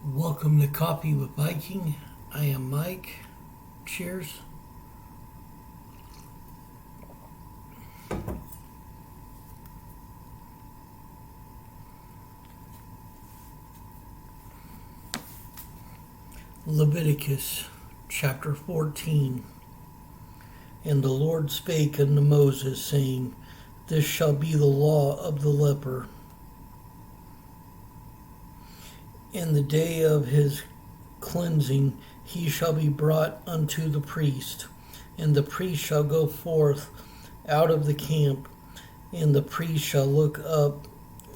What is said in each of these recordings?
Welcome to Coffee with Viking. I am Mike. Cheers. Leviticus Chapter 14. And the Lord spake unto Moses, saying, This shall be the law of the leper. In the day of his cleansing he shall be brought unto the priest, and the priest shall go forth out of the camp, and the priest shall look up,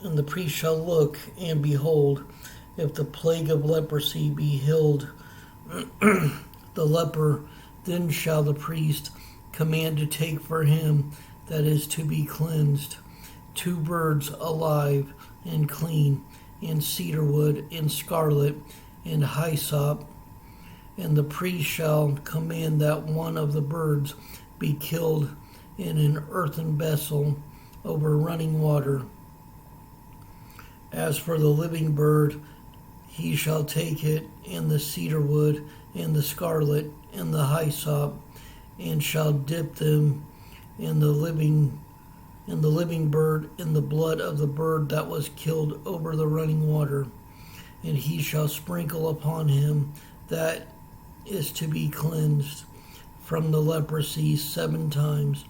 and the priest shall look, and behold, if the plague of leprosy be healed the leper, then shall the priest command to take for him that is to be cleansed 2 birds alive and clean, and cedar wood, and scarlet, and hyssop, and the priest shall command that one of the birds be killed in an earthen vessel over running water. As for the living bird, he shall take it, and the cedar wood, and the scarlet, and the hyssop, and shall dip them in the living bird in the blood of the bird that was killed over the running water. And he shall sprinkle upon him that is to be cleansed from the leprosy 7 times,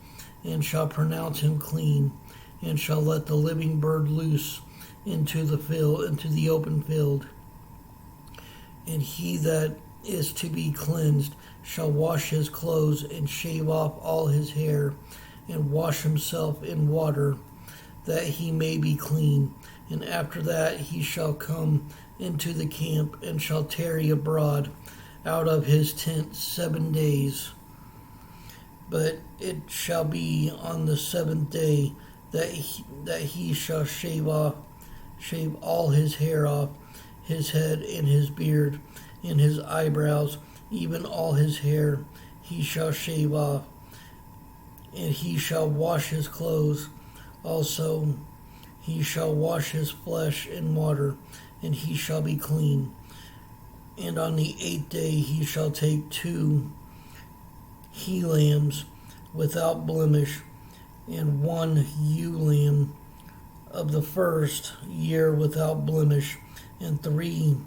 and shall pronounce him clean, and shall let the living bird loose into the open field. And he that is to be cleansed shall wash his clothes, and shave off all his hair, and wash himself in water, that he may be clean. And after that he shall come into the camp, and shall tarry abroad out of his tent 7 days. But it shall be on the 7th day that he shall shave all his hair off his head, and his beard, and his eyebrows, even all his hair he shall shave off. And he shall wash his clothes. Also he shall wash his flesh in water, and he shall be clean. And on the 8th day he shall take 2 he-lambs without blemish, and 1 ewe-lamb of the first year without blemish, and 3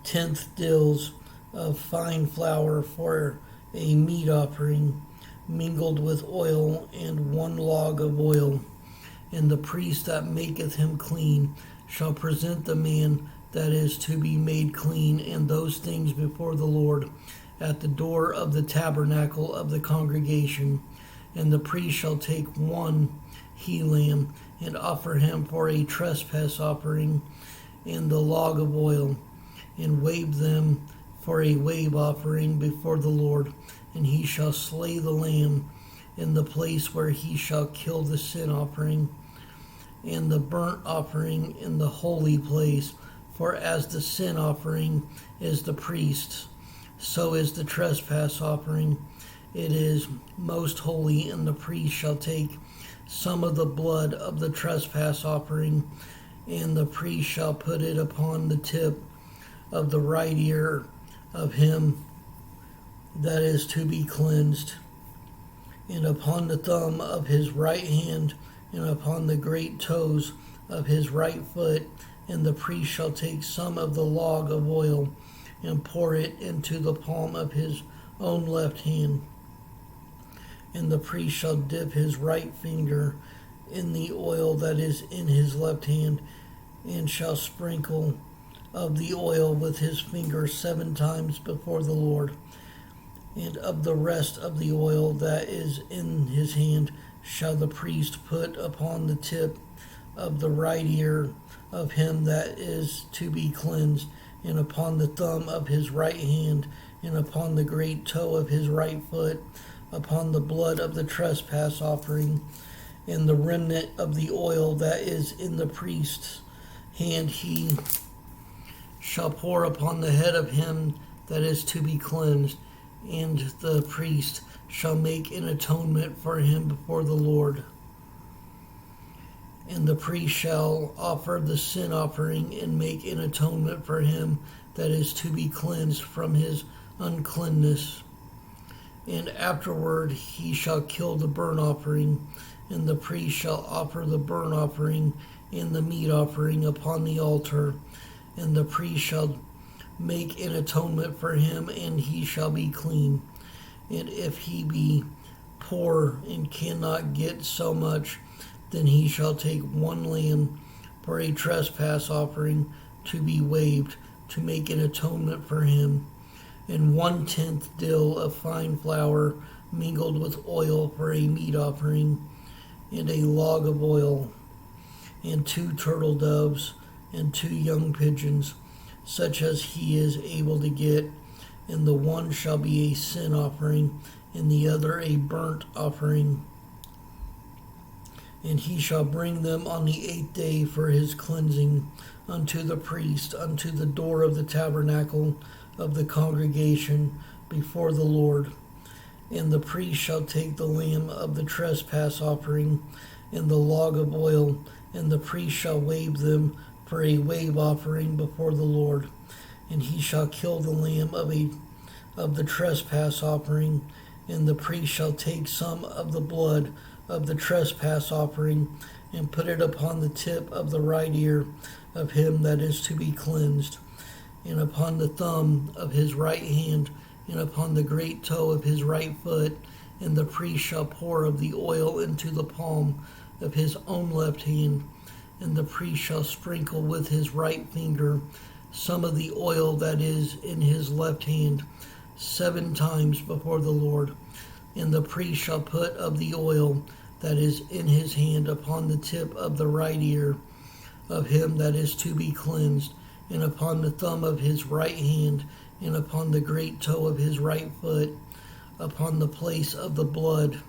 tenth dills of fine flour for a meat offering, mingled with oil, and 1 log of oil. And the priest that maketh him clean shall present the man that is to be made clean, and those things before the Lord at the door of the tabernacle of the congregation. And the priest shall take 1 he-lamb, and offer him for a trespass offering, and the log of oil, and wave them for a wave offering before the Lord. And he shall slay the lamb in the place where he shall kill the sin offering and the burnt offering in the holy place. For as the sin offering is the priest's, so is the trespass offering. It is most holy, and the priest shall take some of the blood of the trespass offering, and the priest shall put it upon the tip of the right ear of him that is to be cleansed, and upon the thumb of his right hand, and upon the great toes of his right foot. And the priest shall take some of the log of oil, and pour it into the palm of his own left hand. And the priest shall dip his right finger in the oil that is in his left hand, and shall sprinkle of the oil with his finger 7 times before the Lord. And of the rest of the oil that is in his hand shall the priest put upon the tip of the right ear of him that is to be cleansed, and upon the thumb of his right hand, and upon the great toe of his right foot, upon the blood of the trespass offering. And the remnant of the oil that is in the priest's hand he shall pour upon the head of him that is to be cleansed, and the priest shall make an atonement for him before the Lord. And the priest shall offer the sin offering and make an atonement for him that is to be cleansed from his uncleanness. And afterward he shall kill the burnt offering, and the priest shall offer the burnt offering and the meat offering upon the altar. And the priest shall make an atonement for him, and he shall be clean. And if he be poor and cannot get so much, then he shall take one lamb for a trespass offering to be waived, to make an atonement for him, and 1/10 dill of fine flour mingled with oil for a meat offering, and a log of oil, and 2 turtle doves, and 2 young pigeons, such as he is able to get, and the one shall be a sin offering, and the other a burnt offering. And he shall bring them on the 8th day for his cleansing unto the priest, unto the door of the tabernacle of the congregation before the Lord. And the priest shall take the lamb of the trespass offering and the log of oil, and the priest shall wave them for a wave offering before the Lord. And he shall kill the lamb of the trespass offering, and the priest shall take some of the blood of the trespass offering and put it upon the tip of the right ear of him that is to be cleansed, and upon the thumb of his right hand, and upon the great toe of his right foot. And the priest shall pour of the oil into the palm of his own left hand, and the priest shall sprinkle with his right finger some of the oil that is in his left hand 7 times before the Lord. And the priest shall put of the oil that is in his hand upon the tip of the right ear of him that is to be cleansed, and upon the thumb of his right hand, and upon the great toe of his right foot, upon the place of the blood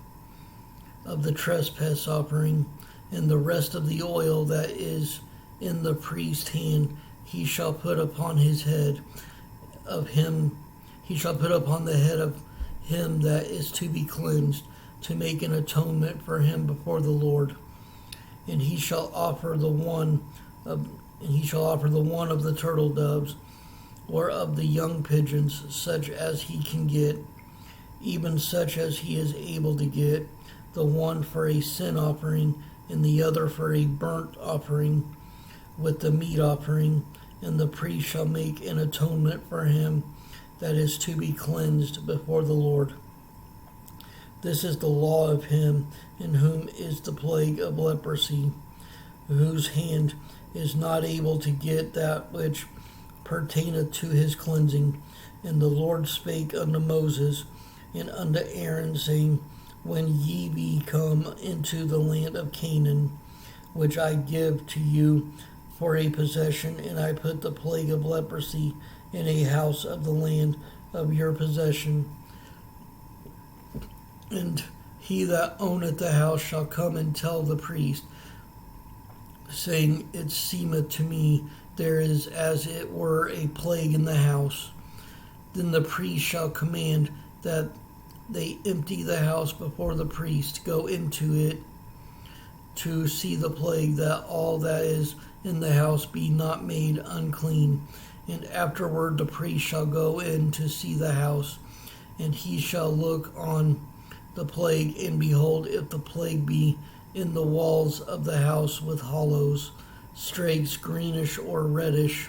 of the trespass offering. And the rest of the oil that is in the priest's hand he shall put upon his head of him, he shall put upon the head of him that is to be cleansed, to make an atonement for him before the Lord. And he shall offer the one of the turtle doves, or of the young pigeons, such as he can get, even such as he is able to get, the one for a sin offering, and the other for a burnt offering with the meat offering. And the priest shall make an atonement for him that is to be cleansed before the Lord. This is the law of him in whom is the plague of leprosy, whose hand is not able to get that which pertaineth to his cleansing. And the Lord spake unto Moses and unto Aaron, saying, When ye be come into the land of Canaan, which I give to you for a possession, and I put the plague of leprosy in a house of the land of your possession, and he that owneth the house shall come and tell the priest, saying, It seemeth to me there is as it were a plague in the house. Then the priest shall command that they empty the house before the priest go into it to see the plague, that all that is in the house be not made unclean. And afterward the priest shall go in to see the house, and he shall look on the plague, and behold, if the plague be in the walls of the house with hollows, streaks greenish or reddish,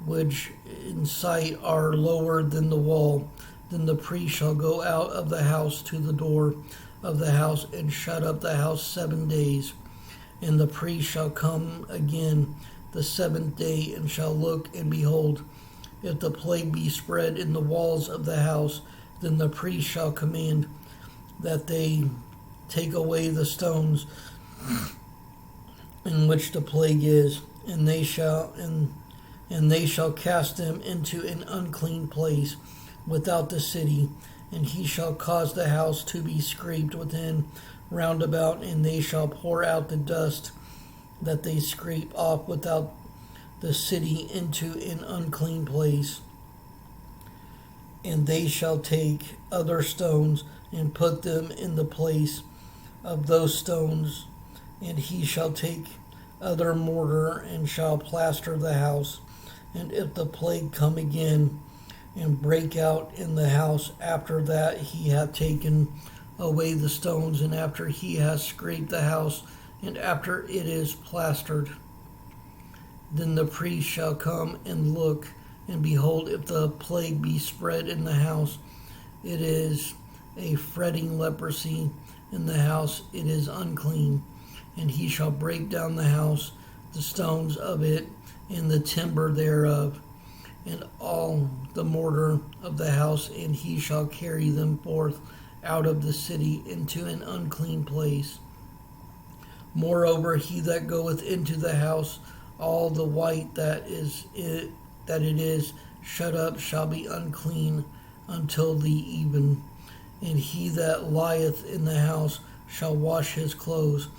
which in sight are lower than the wall, then the priest shall go out of the house to the door of the house, and shut up the house 7 days. And the priest shall come again the 7th day, and shall look, and behold, if the plague be spread in the walls of the house, then the priest shall command that they take away the stones in which the plague is, and they shall cast them into an unclean place without the city, and he shall cause the house to be scraped within round about, and they shall pour out the dust that they scrape off without the city into an unclean place. And they shall take other stones and put them in the place of those stones, And he shall take other mortar, and shall plaster the house. And if the plague come again, and break out in the house, after that he hath taken away the stones, and after he hath scraped the house, and after it is plastered, then the priest shall come and look, and behold, if the plague be spread in the house, it is a fretting leprosy in the house, it is unclean. And he shall break down the house, the stones of it, and the timber thereof, and all the mortar of the house, and he shall carry them forth out of the city into an unclean place. Moreover, he that goeth into the house, all the white that it is shut up shall be unclean until the even. And he that lieth in the house shall wash his clothes,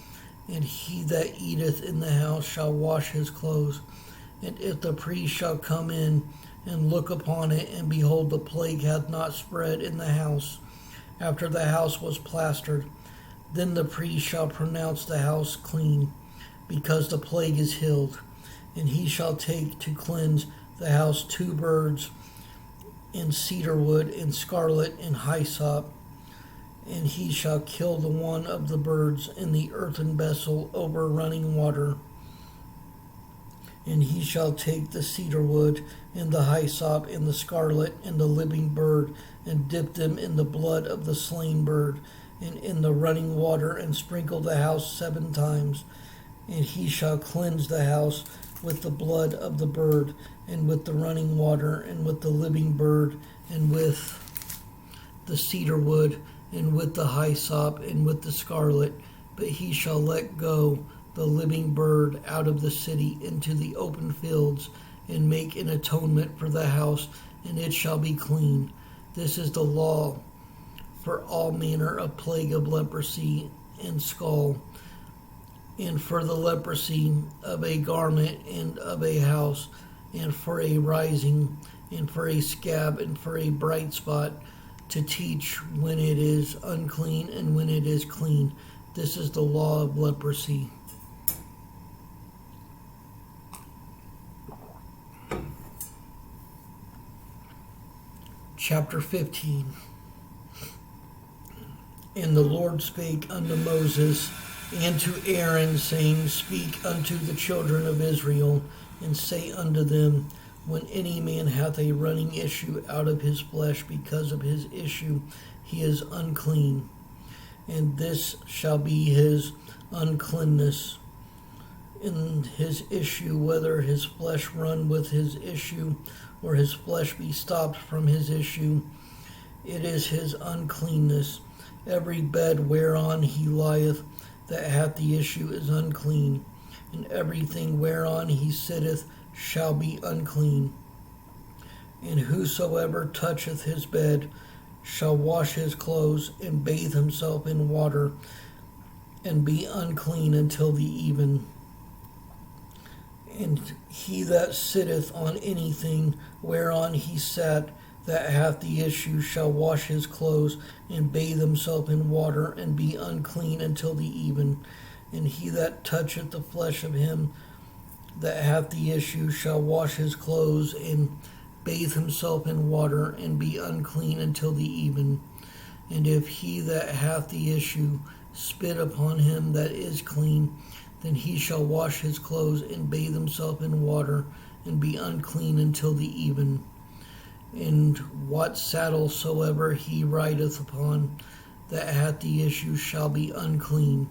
and he that eateth in the house shall wash his clothes. And if the priest shall come in and look upon it, and behold, the plague hath not spread in the house, after the house was plastered, then the priest shall pronounce the house clean, because the plague is healed. And he shall take to cleanse the house 2 birds, and cedar wood, and scarlet, and hyssop. And he shall kill the one of the birds in the earthen vessel over running water. And he shall take the cedar wood, and the hyssop, and the scarlet, and the living bird, and dip them in the blood of the slain bird, and in the running water, and sprinkle the house 7 times. And he shall cleanse the house with the blood of the bird, and with the running water, and with the living bird, and with the cedar wood, and with the hyssop, and with the scarlet. But he shall let go the living bird out of the city into the open fields, and make an atonement for the house, and it shall be clean. This is the law for all manner of plague of leprosy and scall, and for the leprosy of a garment, and of a house, and for a rising, and for a scab, and for a bright spot, to teach when it is unclean and when it is clean. This is the law of leprosy. Chapter 15. And the Lord spake unto Moses and to Aaron, saying, Speak unto the children of Israel, and say unto them, When any man hath a running issue out of his flesh, because of his issue he is unclean. And this shall be his uncleanness in his issue, whether his flesh run with his issue, or his flesh be stopped from his issue. It is his uncleanness. Every bed whereon he lieth that hath the issue is unclean, and everything whereon he sitteth shall be unclean. And whosoever toucheth his bed shall wash his clothes, and bathe himself in water, and be unclean until the even. And he that sitteth on anything whereon he sat that hath the issue shall wash his clothes, and bathe himself in water, and be unclean until the even. And he that toucheth the flesh of him that hath the issue shall wash his clothes, and bathe himself in water, and be unclean until the even. And if he that hath the issue spit upon him that is clean, then he shall wash his clothes, and bathe himself in water, and be unclean until the even. And what saddle soever he rideth upon that hath the issue shall be unclean.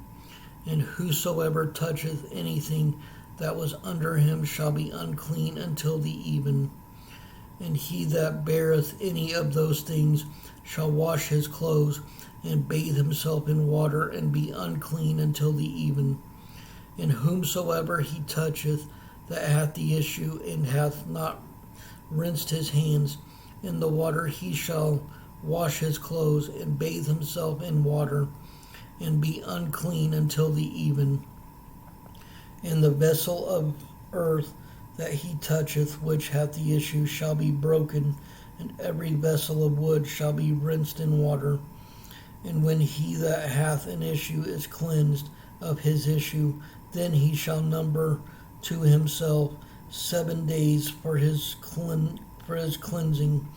And whosoever toucheth anything that was under him shall be unclean until the even. And he that beareth any of those things shall wash his clothes, and bathe himself in water, and be unclean until the even. And whomsoever he toucheth that hath the issue, and hath not rinsed his hands in the water, he shall wash his clothes, and bathe himself in water, and be unclean until the even. And the vessel of earth that he toucheth, which hath the issue, shall be broken, and every vessel of wood shall be rinsed in water. And when he that hath an issue is cleansed, of his issue. Then he shall number to himself 7 days for his cleansing,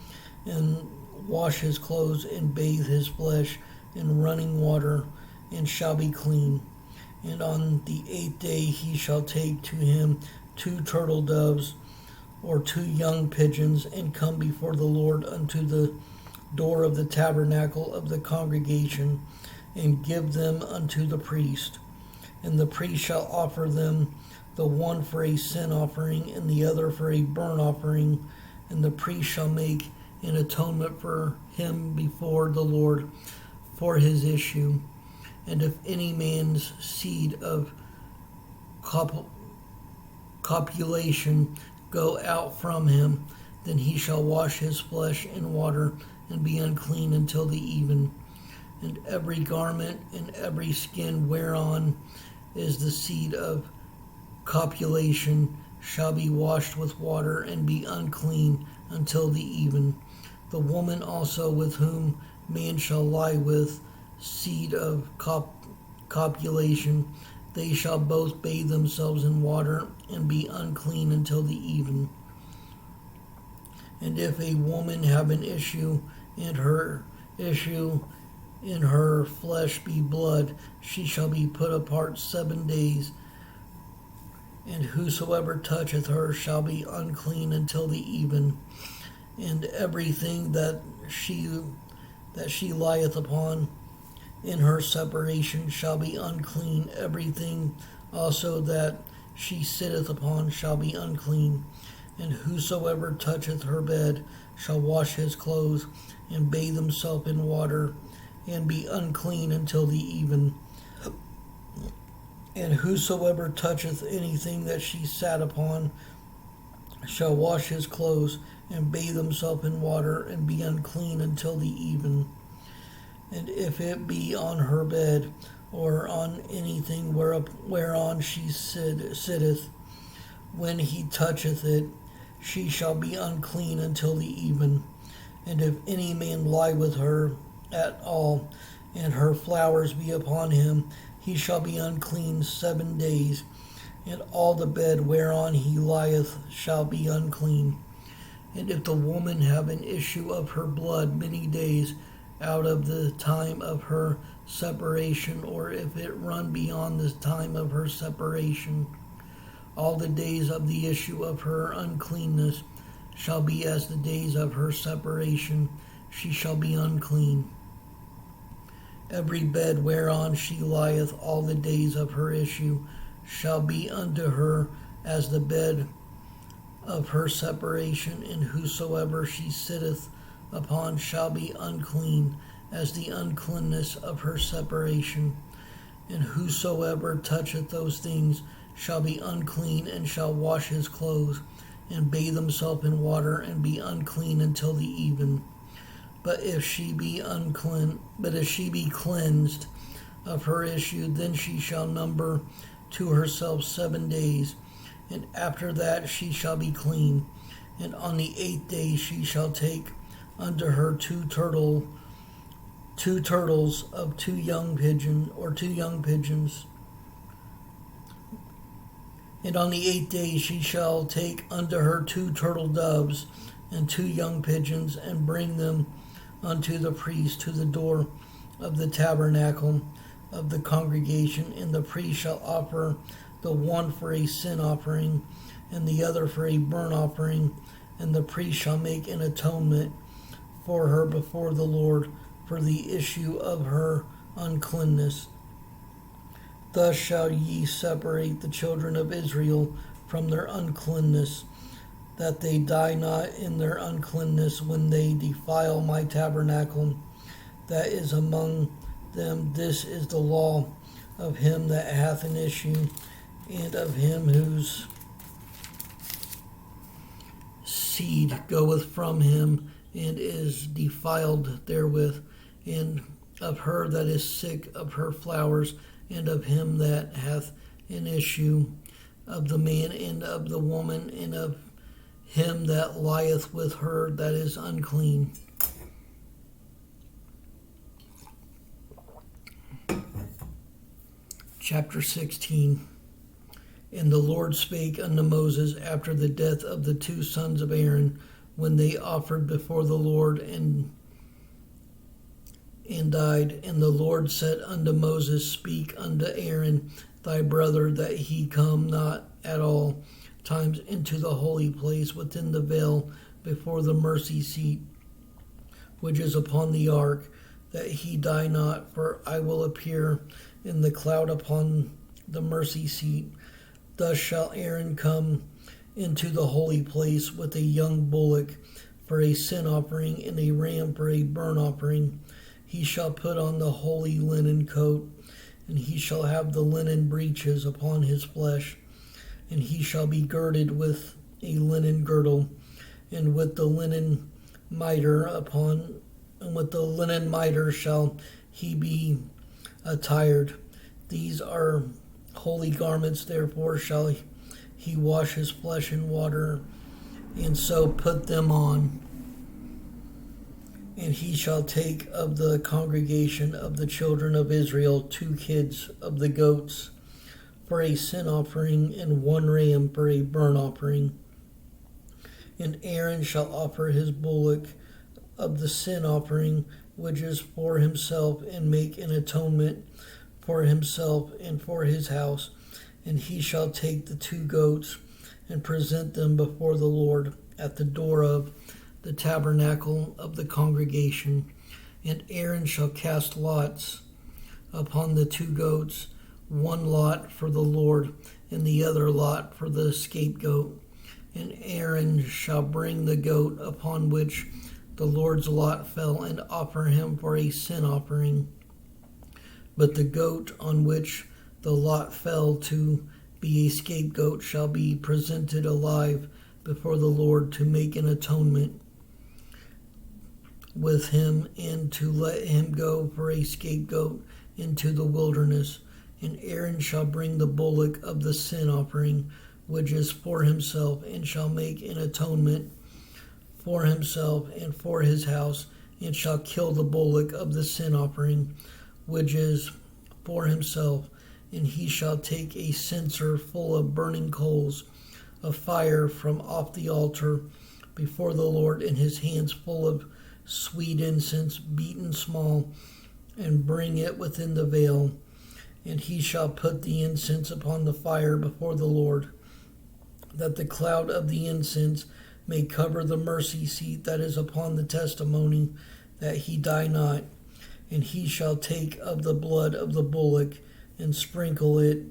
and wash his clothes, and bathe his flesh in running water, and shall be clean. And on the 8th day he shall take to him 2 turtle doves, or 2 young pigeons, and come before the Lord unto the door of the tabernacle of the congregation, and give them unto the priest. And the priest shall offer them, the one for a sin offering, and the other for a burnt offering. And the priest shall make an atonement for him before the Lord for his issue. And if any man's seed of copulation go out from him, then he shall wash his flesh in water, and be unclean until the even. And every garment and every skin whereon is the seed of copulation shall be washed with water, and be unclean until the even. The woman also with whom man shall lie with seed of copulation, they shall both bathe themselves in water, and be unclean until the even. And if a woman have an issue, and her issue in her flesh be blood, she shall be put apart 7 days, and whosoever toucheth her shall be unclean until the even. And everything that she lieth upon in her separation shall be unclean. Everything also that she sitteth upon shall be unclean. And whosoever toucheth her bed shall wash his clothes, and bathe himself in water, and be unclean until the even. And whosoever toucheth anything that she sat upon shall wash his clothes, and bathe himself in water, and be unclean until the even. And if it be on her bed, or on anything whereon she sitteth, when he toucheth it, she shall be unclean until the even. And if any man lie with her at all, and her flowers be upon him, he shall be unclean 7 days, and all the bed whereon he lieth shall be unclean. And if the woman have an issue of her blood many days out of the time of her separation, or if it run beyond the time of her separation, all the days of the issue of her uncleanness shall be as the days of her separation. She shall be unclean. Every bed whereon she lieth all the days of her issue shall be unto her as the bed of her separation, and whosoever she sitteth upon shall be unclean as the uncleanness of her separation. And whosoever toucheth those things shall be unclean, and shall wash his clothes, and bathe himself in water, and be unclean until the even. But if she be cleansed of her issue, then she shall number to herself 7 days, and after that she shall be clean. And on the 8th day she shall take unto her two turtles of 2 young pigeons. And on the 8th day she shall take unto her 2 turtle doves and 2 young pigeons, and bring them unto the priest to the door of the tabernacle of the congregation. And the priest shall offer the one for a sin offering, and the other for a burnt offering. And the priest shall make an atonement for her before the Lord for the issue of her uncleanness. Thus shall ye separate the children of Israel from their uncleanness, that they die not in their uncleanness when they defile my tabernacle that is among them. This is the law of him that hath an issue, and of him whose seed goeth from him and is defiled therewith, and of her that is sick of her flowers, and of him that hath an issue, of the man and of the woman, and of him that lieth with her that is unclean. chapter 16. And the Lord spake unto Moses after the death of the two sons of Aaron, when they offered before the Lord and died. And the Lord said unto Moses, Speak unto Aaron thy brother, that he come not at all times into the holy place within the veil before the mercy seat, which is upon the ark, that he die not, for I will appear in the cloud upon the mercy seat. Thus shall Aaron come into the holy place with a young bullock for a sin offering, and a ram for a burnt offering. He shall put on the holy linen coat, and he shall have the linen breeches upon his flesh, and he shall be girded with a linen girdle, and with the linen mitre shall he be attired. These are holy garments, therefore shall he wash his flesh in water, and so put them on. And he shall take of the congregation of the children of Israel 2 kids of the goats for a sin offering, and 1 ram for a burnt offering. And Aaron shall offer his bullock of the sin offering, which is for himself, and make an atonement for himself and for his house. And he shall take the 2 goats and present them before the Lord at the door of the tabernacle of the congregation. And Aaron shall cast lots upon the 2 goats, 1 lot for the Lord, and the other lot for the scapegoat. And Aaron shall bring the goat upon which the Lord's lot fell, and offer him for a sin offering. But the goat on which the lot fell to be a scapegoat shall be presented alive before the Lord, to make an atonement with him, and to let him go for a scapegoat into the wilderness. And Aaron shall bring the bullock of the sin offering, which is for himself, and shall make an atonement for himself and for his house, and shall kill the bullock of the sin offering, which is for himself. And he shall take a censer full of burning coals of fire from off the altar before the Lord, in his hands full of sweet incense beaten small, and bring it within the veil. And he shall put the incense upon the fire before the Lord, that the cloud of the incense may cover the mercy seat that is upon the testimony, that he die not. And he shall take of the blood of the bullock, and sprinkle it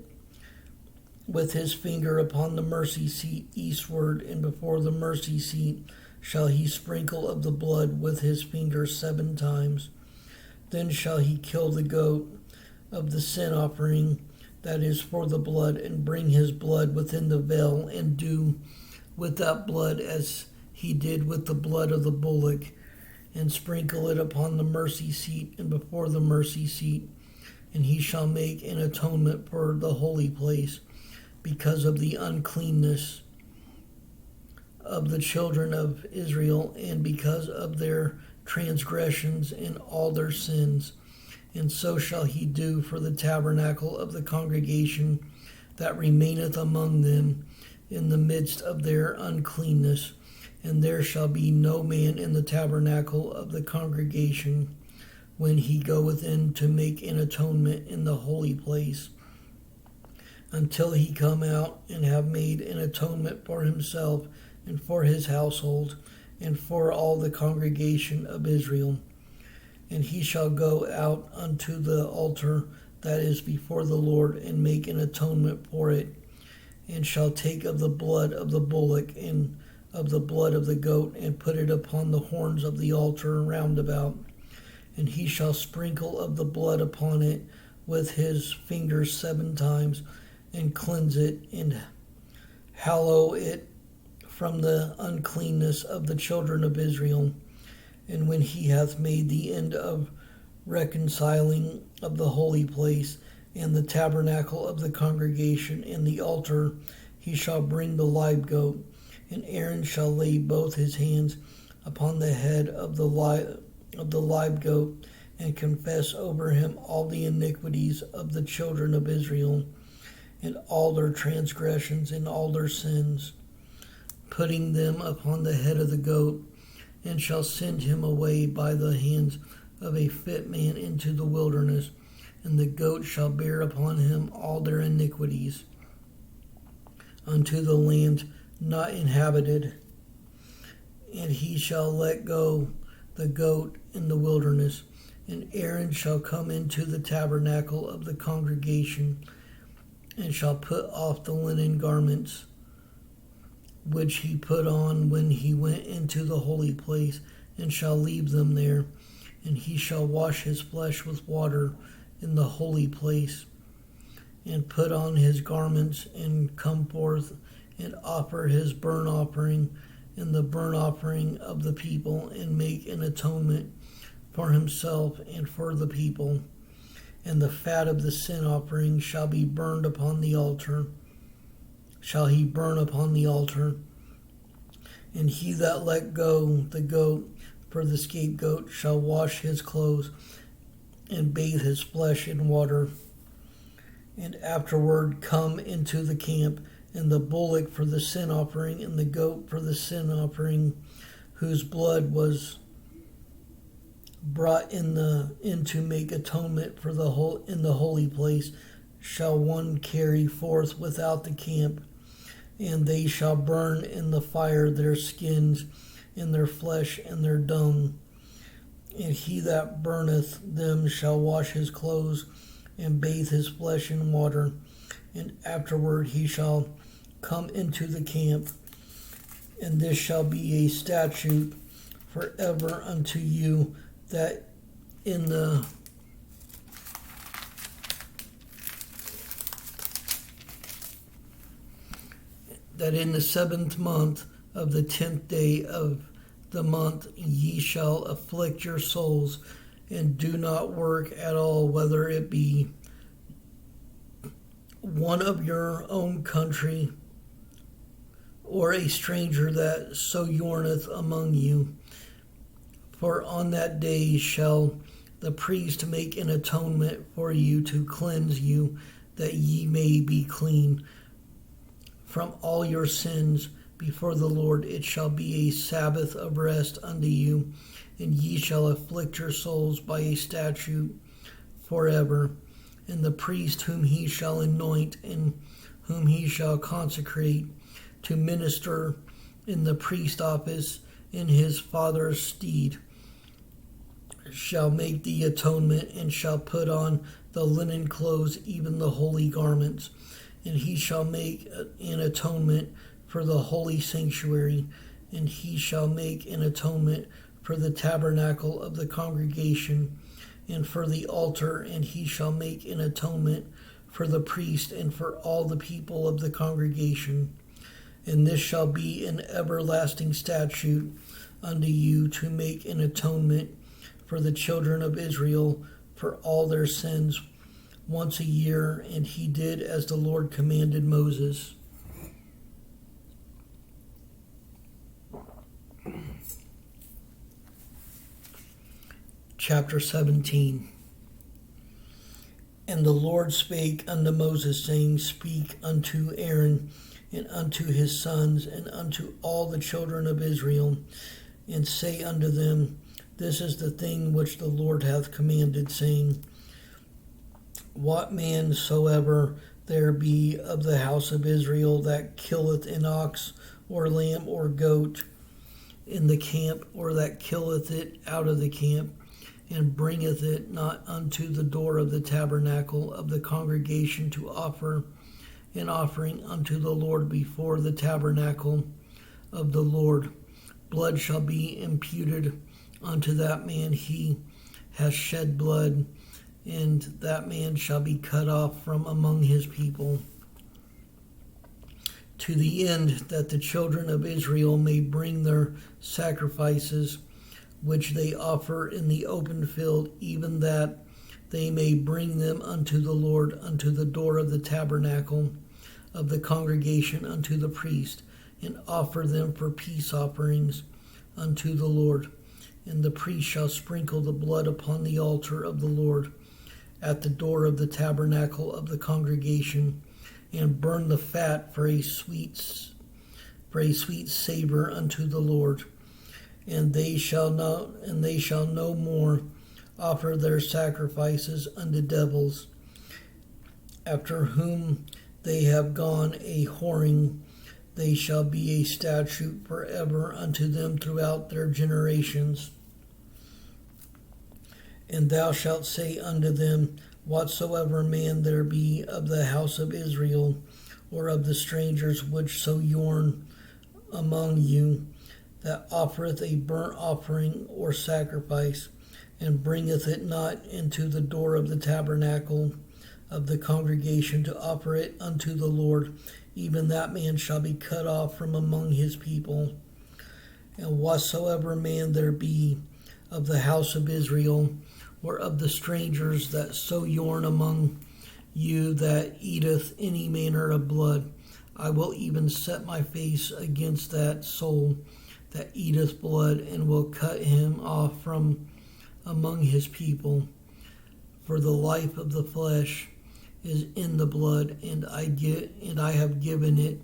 with his finger upon the mercy seat eastward, and before the mercy seat shall he sprinkle of the blood with his finger 7 times. Then shall he kill the goat of the sin offering that is for the blood, and bring his blood within the veil, and do with that blood as he did with the blood of the bullock, and sprinkle it upon the mercy seat and before the mercy seat. And he shall make an atonement for the holy place, because of the uncleanness of the children of Israel, and because of their transgressions and all their sins. And so shall he do for the tabernacle of the congregation that remaineth among them in the midst of their uncleanness. And there shall be no man in the tabernacle of the congregation when he goeth in to make an atonement in the holy place, until he come out and have made an atonement for himself and for his household and for all the congregation of Israel. And he shall go out unto the altar that is before the Lord, and make an atonement for it, and shall take of the blood of the bullock and of the blood of the goat, and put it upon the horns of the altar round about. And he shall sprinkle of the blood upon it with his fingers 7 times, and cleanse it, and hallow it from the uncleanness of the children of Israel. And when he hath made the end of reconciling of the holy place, and the tabernacle of the congregation, and the altar, he shall bring the live goat. And Aaron shall lay both his hands upon the head of the live goat, and confess over him all the iniquities of the children of Israel, and all their transgressions and all their sins, putting them upon the head of the goat, and shall send him away by the hands of a fit man into the wilderness, and the goat shall bear upon him all their iniquities, unto the land not inhabited. And he shall let go the goat in the wilderness, and Aaron shall come into the tabernacle of the congregation, and shall put off the linen garments which he put on when he went into the holy place, and shall leave them there. And he shall wash his flesh with water in the holy place, and put on his garments, and come forth, and offer his burnt offering and the burnt offering of the people, and make an atonement for himself and for the people. And the fat of the sin offering shall be burned upon the altar. Shall he burn upon the altar? And he that let go the goat for the scapegoat shall wash his clothes and bathe his flesh in water, and afterward come into the camp, and the bullock for the sin offering and the goat for the sin offering, whose blood was brought in to make atonement for in the holy place, shall one carry forth without the camp, and they shall burn in the fire their skins and their flesh and their dung. And he that burneth them shall wash his clothes and bathe his flesh in water, and afterward he shall come into the camp. And this shall be a statute forever unto you, that in the seventh month of the 10th day of the month ye shall afflict your souls, and do not work at all, whether it be one of your own country, or a stranger that sojourneth among you. For on that day shall the priest make an atonement for you to cleanse you, that ye may be clean from all your sins before the Lord. It shall be a Sabbath of rest unto you, and ye shall afflict your souls by a statute forever. And the priest whom he shall anoint, and whom he shall consecrate to minister in the priest office in his father's stead, shall make the atonement, and shall put on the linen clothes, even the holy garments. And he shall make an atonement for the holy sanctuary, and he shall make an atonement for the tabernacle of the congregation, and for the altar, and he shall make an atonement for the priest and for all the people of the congregation. And this shall be an everlasting statute unto you, to make an atonement for the children of Israel for all their sins once a year. And he did as the Lord commanded Moses. Chapter 17. And the Lord spake unto Moses, saying, Speak unto Aaron and unto his sons and unto all the children of Israel, and say unto them, This is the thing which the Lord hath commanded, saying, What man soever there be of the house of Israel that killeth an ox or lamb or goat in the camp, or that killeth it out of the camp, and bringeth it not unto the door of the tabernacle of the congregation to offer an offering unto the Lord before the tabernacle of the Lord, blood shall be imputed unto that man. He has shed blood, and that man shall be cut off from among his people, to the end that the children of Israel may bring their sacrifices which they offer in the open field, even that they may bring them unto the Lord, unto the door of the tabernacle of the congregation, unto the priest, and offer them for peace offerings unto the Lord. And the priest shall sprinkle the blood upon the altar of the Lord at the door of the tabernacle of the congregation, and burn the fat for a sweet savor unto the Lord. And they shall no more offer their sacrifices unto devils, after whom they have gone a whoring. They shall be a statute forever unto them throughout their generations. And thou shalt say unto them, whatsoever man there be of the house of Israel, or of the strangers which sojourn among you, that offereth a burnt offering or sacrifice, and bringeth it not into the door of the tabernacle of the congregation to offer it unto the Lord, even that man shall be cut off from among his people. And whatsoever man there be of the house of Israel, or of the strangers that sojourn among you, that eateth any manner of blood, I will even set my face against that soul that eateth blood, and will cut him off from among his people. For the life of the flesh is in the blood, and I have given it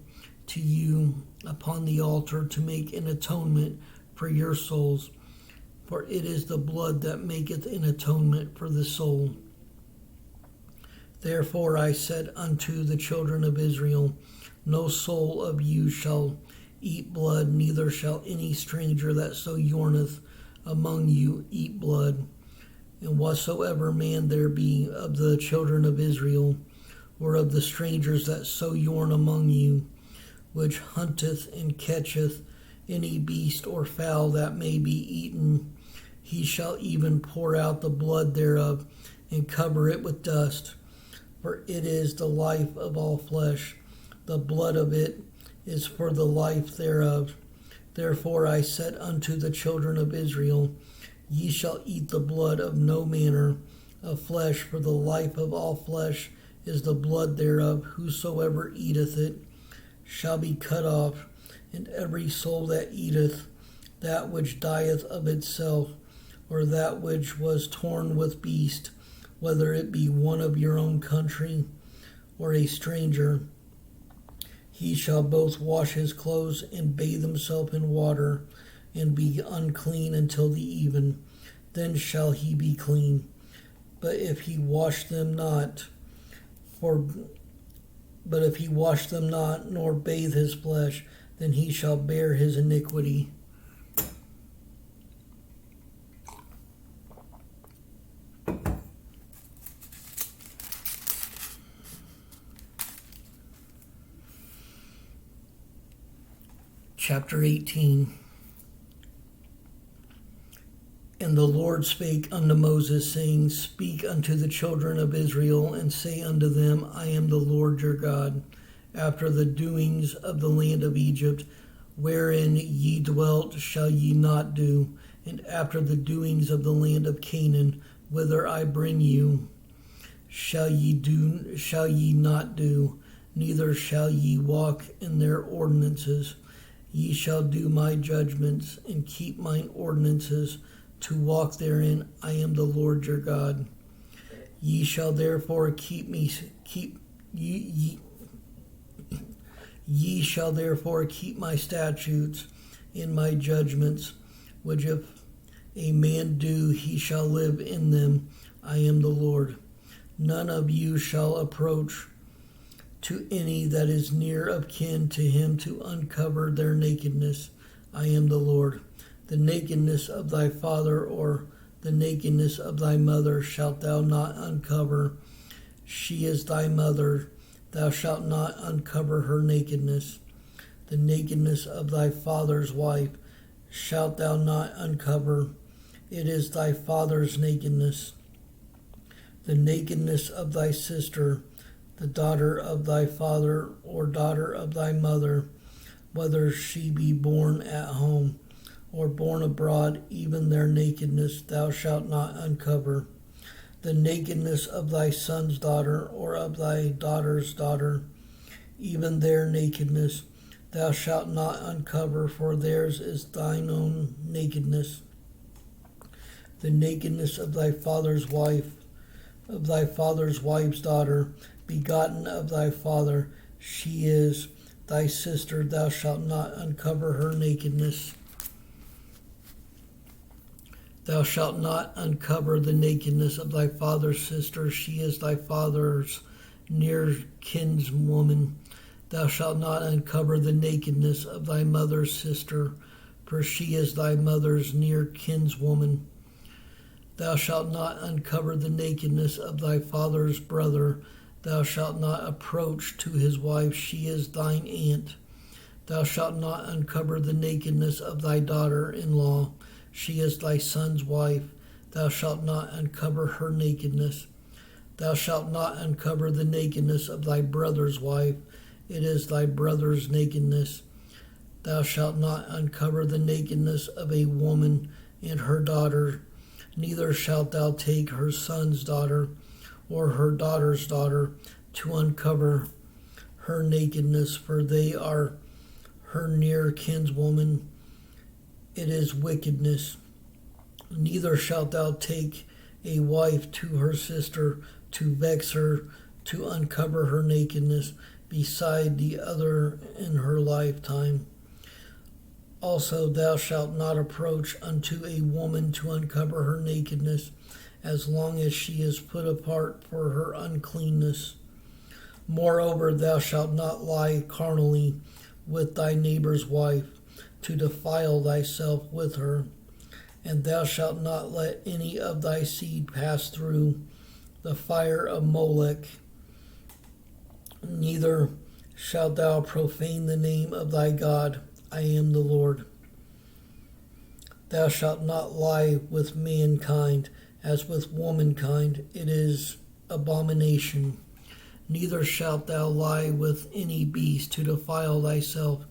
to you upon the altar to make an atonement for your souls. For it is the blood that maketh an atonement for the soul. Therefore I said unto the children of Israel, no soul of you shall eat blood, neither shall any stranger that sojourneth among you eat blood. And whatsoever man there be of the children of Israel, or of the strangers that sojourn among you, which hunteth and catcheth any beast or fowl that may be eaten, he shall even pour out the blood thereof, and cover it with dust. For it is the life of all flesh. The blood of it is for the life thereof. Therefore I said unto the children of Israel, ye shall eat the blood of no manner of flesh, for the life of all flesh is the blood thereof. Whosoever eateth it shall be cut off. And every soul that eateth that which dieth of itself, or that which was torn with beast, whether it be one of your own country or a stranger, he shall both wash his clothes and bathe himself in water, and be unclean until the even. Then shall he be clean. But if he wash them not, nor bathe his flesh, then he shall bear his iniquity. Chapter 18. And the Lord spake unto Moses, saying, speak unto the children of Israel, and say unto them, I am the Lord your God. After the doings of the land of Egypt, wherein ye dwelt, shall ye not do, and after the doings of the land of Canaan, whither I bring you, shall ye not do, neither shall ye walk in their ordinances. Ye shall do my judgments, and keep mine ordinances, to walk therein. I am the Lord your God. Ye shall therefore Ye shall therefore keep my statutes and my judgments, which if a man do, he shall live in them. I am the Lord. None of you shall approach to any that is near of kin to him to uncover their nakedness. I am the Lord. The nakedness of thy father or the nakedness of thy mother shalt thou not uncover. She is thy mother. Thou shalt not uncover her nakedness. The nakedness of thy father's wife shalt thou not uncover. It is thy father's nakedness. The nakedness of thy sister, the daughter of thy father or daughter of thy mother, whether she be born at home or born abroad, even their nakedness thou shalt not uncover. The nakedness of thy son's daughter or of thy daughter's daughter, even their nakedness thou shalt not uncover, for theirs is thine own nakedness. the nakedness of thy father's wife, of thy father's wife's daughter, begotten of thy father, she is thy sister, thou shalt not uncover her nakedness. Thou shalt not uncover the nakedness of thy father's sister, she is thy father's near kinswoman. Thou shalt not uncover the nakedness of thy mother's sister, for she is thy mother's near kinswoman. Thou shalt not uncover the nakedness of thy father's brother. Thou shalt not approach to his wife, she is thine aunt. Thou shalt not uncover the nakedness of thy daughter-in-law, she is thy son's wife. Thou shalt not uncover her nakedness. Thou shalt not uncover the nakedness of thy brother's wife, it is thy brother's nakedness. Thou shalt not uncover the nakedness of a woman and her daughter, neither shalt thou take her son's daughter or her daughter's daughter to uncover her nakedness, for they are her near kinswoman. It is wickedness. Neither shalt thou take a wife to her sister to vex her, to uncover her nakedness, beside the other in her lifetime. Also thou shalt not approach unto a woman to uncover her nakedness, as long as she is put apart for her uncleanness. Moreover, thou shalt not lie carnally with thy neighbor's wife, to defile thyself with her. And thou shalt not let any of thy seed pass through the fire of Molech, neither shalt thou profane the name of thy God. I am the Lord. Thou shalt not lie with mankind as with womankind, it is abomination. Neither shalt thou lie with any beast to defile thyself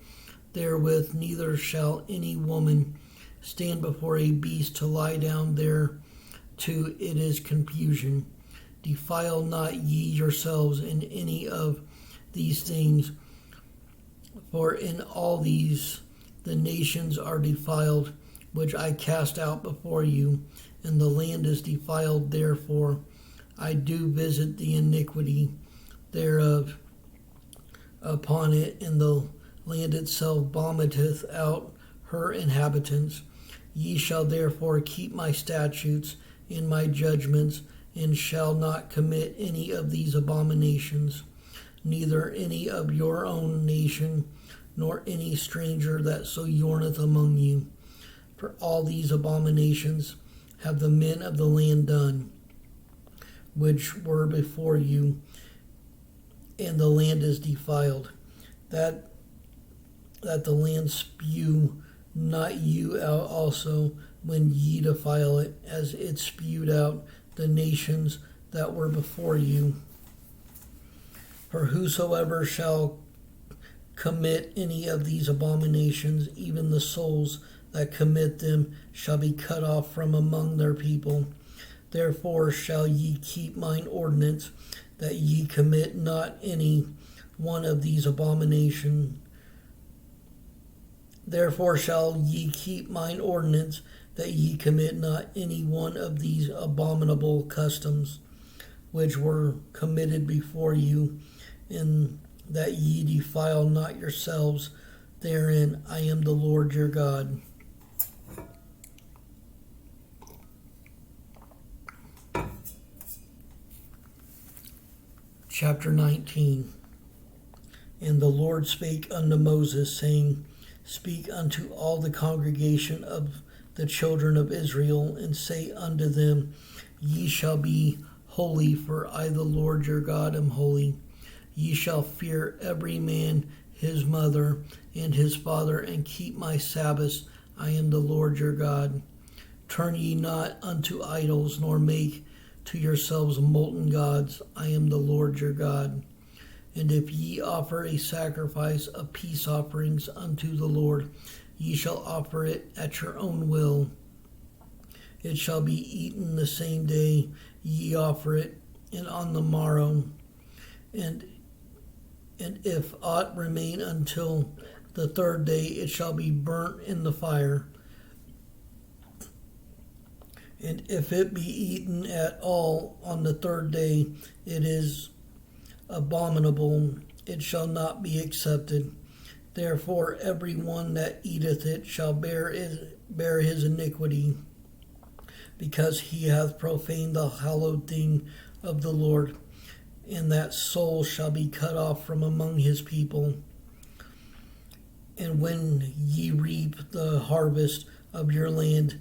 therewith, neither shall any woman stand before a beast to lie down thereto, it is confusion. Defile not ye yourselves in any of these things, for in all these the nations are defiled, which I cast out before you, and the land is defiled. Therefore I do visit the iniquity thereof upon it, and the land itself vomiteth out her inhabitants. Ye shall therefore keep my statutes and my judgments, and shall not commit any of these abominations, neither any of your own nation, nor any stranger that sojourneth among you. For all these abominations have the men of the land done, which were before you, and the land is defiled, that the land spew not you out also when ye defile it, as it spewed out the nations that were before you. For whosoever shall commit any of these abominations, even the souls that commit them shall be cut off from among their people. Therefore shall ye keep mine ordinance, that ye commit not any one of these abominations. Therefore shall ye keep mine ordinance, that ye commit not any one of these abominable customs, which were committed before you, and that ye defile not yourselves therein. I am the Lord your God. Chapter 19. And the Lord spake unto Moses, saying, Speak unto all the congregation of the children of Israel, and say unto them, Ye shall be holy, for I the Lord your God am holy. Ye shall fear every man his mother and his father, and keep my Sabbaths. I am the Lord your God. Turn ye not unto idols, nor make to yourselves molten gods. I am the Lord your God. And if ye offer a sacrifice of peace offerings unto the Lord, ye shall offer it at your own will. It shall be eaten the same day ye offer it, and on the morrow. And if aught remain until the third day, it shall be burnt in the fire. And if it be eaten at all on the third day, it is abominable, it shall not be accepted. Therefore every one that eateth it shall bear his iniquity, because he hath profaned the hallowed thing of the Lord, and that soul shall be cut off from among his people. And when ye reap the harvest of your land,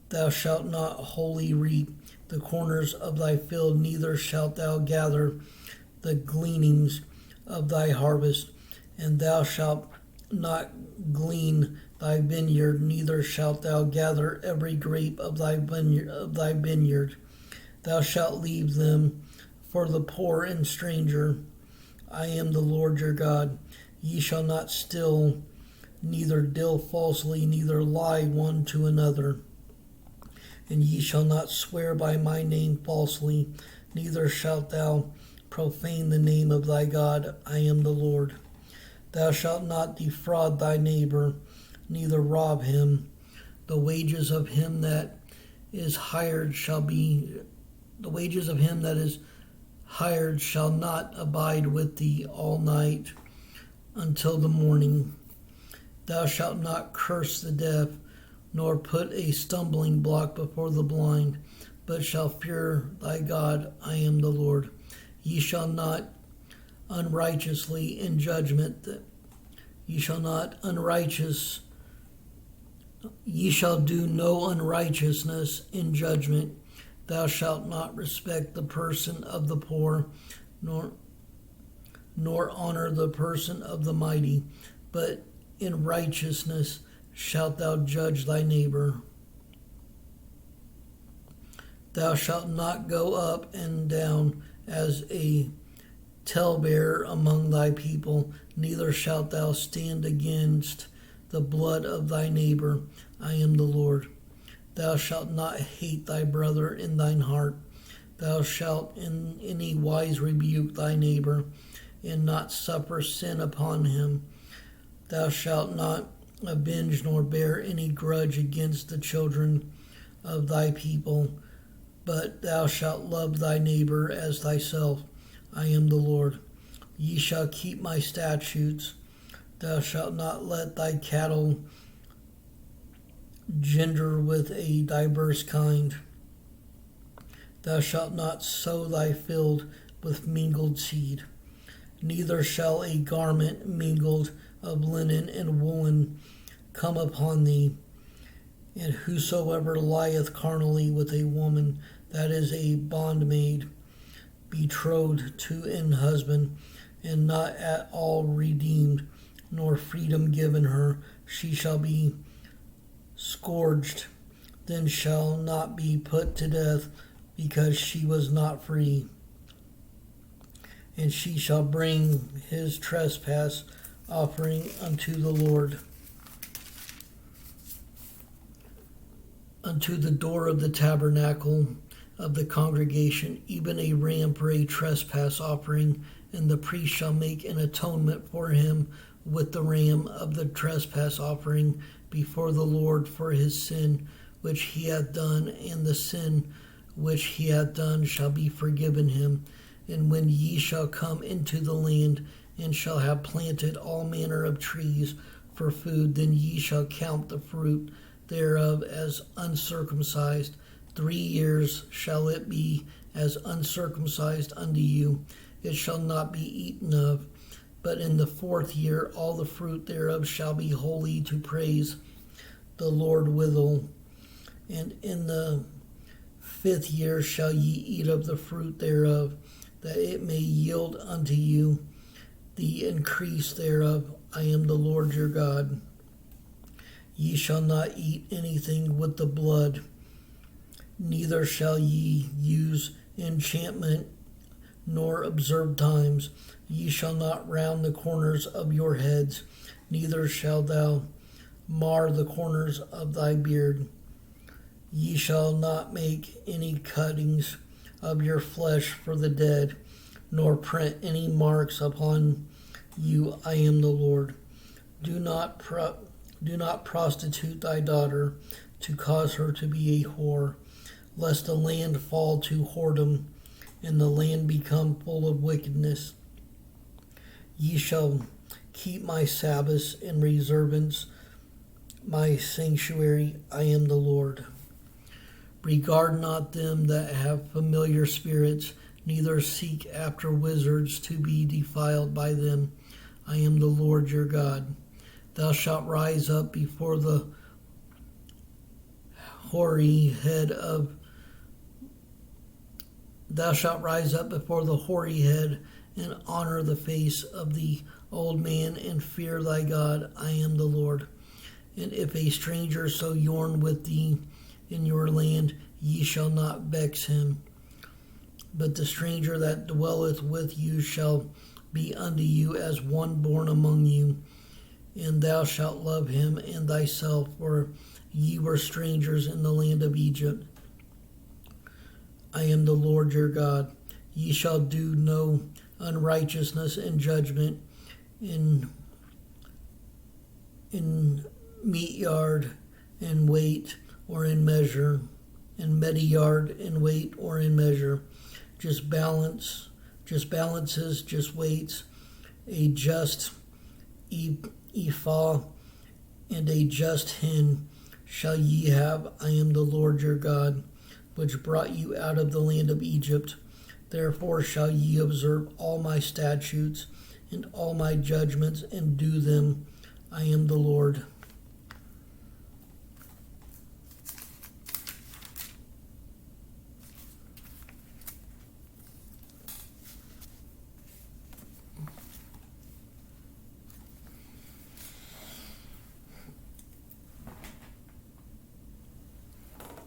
thou shalt not wholly reap the corners of thy field, neither shalt thou gather the gleanings of thy harvest. And thou shalt not glean thy vineyard, neither shalt thou gather every grape of thy vineyard. Thou shalt leave them for the poor and stranger. I am the Lord your God. Ye shall not steal, neither deal falsely, neither lie one to another. And ye shall not swear by my name falsely, neither shalt thou profane the name of thy God. I am the Lord. Thou shalt not defraud thy neighbor, neither rob him. The wages of him that is hired shall not abide with thee all night until the morning. Thou shalt not curse the deaf, nor put a stumbling block before the blind, but shalt fear thy God. I am the Lord. Ye shall not unrighteously in judgment. Ye shall do no unrighteousness in judgment. Thou shalt not respect the person of the poor, nor honor the person of the mighty, but in righteousness shalt thou judge thy neighbor. Thou shalt not go up and down as a talebearer among thy people, neither shalt thou stand against the blood of thy neighbor. I am the Lord. Thou shalt not hate thy brother in thine heart. Thou shalt in any wise rebuke thy neighbor, and not suffer sin upon him. Thou shalt not avenge nor bear any grudge against the children of thy people, but thou shalt love thy neighbor as thyself. I am the Lord. Ye shall keep my statutes. Thou shalt not let thy cattle gender with a diverse kind. Thou shalt not sow thy field with mingled seed. Neither shall a garment mingled of linen and woolen come upon thee. And whosoever lieth carnally with a woman that is a bondmaid, betrothed to an husband, and not at all redeemed, nor freedom given her, she shall be scourged, then shall not be put to death, because she was not free. And she shall bring his trespass offering unto the Lord, unto the door of the tabernacle of the congregation, even a ram for a trespass offering. And the priest shall make an atonement for him with the ram of the trespass offering before the Lord for his sin which he hath done, and the sin which he hath done shall be forgiven him. And when ye shall come into the land, and shall have planted all manner of trees for food, then ye shall count the fruit thereof as uncircumcised. 3 years shall it be as uncircumcised unto you. It shall not be eaten of. But in the 4th year all the fruit thereof shall be holy to praise the Lord withal. And in the 5th year shall ye eat of the fruit thereof, that it may yield unto you the increase thereof. I am the Lord your God. Ye shall not eat anything with the blood, neither shall ye use enchantment, nor observe times. Ye shall not round the corners of your heads, neither shalt thou mar the corners of thy beard. Ye shall not make any cuttings of your flesh for the dead, nor print any marks upon you. I am the Lord. Do not prostitute thy daughter, to cause her to be a whore. lest the land fall to whoredom, and the land become full of wickedness. Ye shall keep my Sabbaths in observance, my sanctuary. I am the Lord. Regard not them that have familiar spirits, neither seek after wizards to be defiled by them. I am the Lord your God. Thou shalt rise up before the hoary head of Thou shalt rise up before the hoary head, and honor the face of the old man, and fear thy God. I am the Lord. And if a stranger sojourn with thee in your land, ye shall not vex him. But the stranger that dwelleth with you shall be unto you as one born among you, and thou shalt love him and thyself, for ye were strangers in the land of Egypt. I am the Lord your God. Ye shall do no unrighteousness in judgment, in meat yard and weight, or in measure, in meddy yard and weight, or in measure. Just balances, just weights, a just ephah and a just hin shall ye have. I am the Lord your God, which brought you out of the land of Egypt. Therefore shall ye observe all my statutes and all my judgments, and do them. I am the Lord.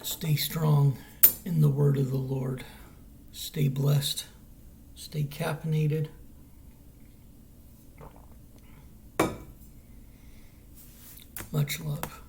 Stay strong in the word of the Lord. Stay blessed. Stay caffeinated. Much love.